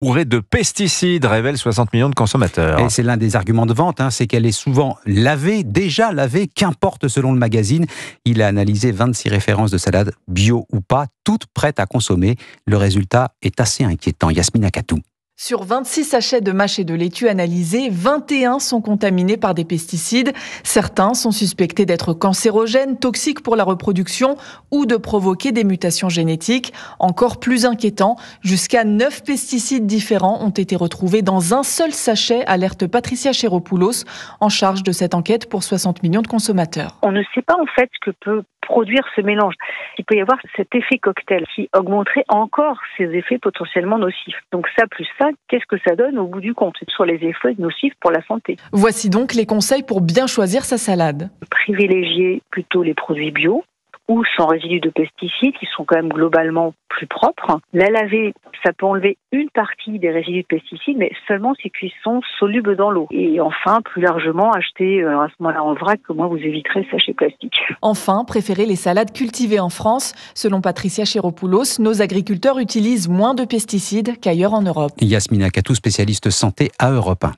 Bourrée de pesticides, révèle 60 millions de consommateurs. Et c'est l'un des arguments de vente, c'est qu'elle est souvent déjà lavée, qu'importe selon le magazine. Il a analysé 26 références de salades, bio ou pas, toutes prêtes à consommer. Le résultat est assez inquiétant. Yasmina Katou. Sur 26 sachets de mâche et de laitue analysés, 21 sont contaminés par des pesticides. Certains sont suspectés d'être cancérogènes, toxiques pour la reproduction ou de provoquer des mutations génétiques. Encore plus inquiétant, jusqu'à 9 pesticides différents ont été retrouvés dans un seul sachet, alerte Patricia Chéropoulos, en charge de cette enquête pour 60 millions de consommateurs. On ne sait pas en fait ce que peut produire ce mélange. Il peut y avoir cet effet cocktail qui augmenterait encore ces effets potentiellement nocifs. Donc ça plus ça, qu'est-ce que ça donne au bout du compte sur les effets nocifs pour la santé? Voici donc les conseils pour bien choisir sa salade. Privilégier plutôt les produits bio ou sans résidus de pesticides qui sont quand même globalement plus propres. La laver, ça peut enlever une partie des résidus de pesticides, mais seulement si ils sont solubles dans l'eau. Et enfin, plus largement, acheter à ce moment-là en vrac, au moins vous éviterez le sachet plastique. Enfin, préférez les salades cultivées en France. Selon Patricia Chéropoulos, nos agriculteurs utilisent moins de pesticides qu'ailleurs en Europe. Yasmina Katou, spécialiste santé à Europe 1.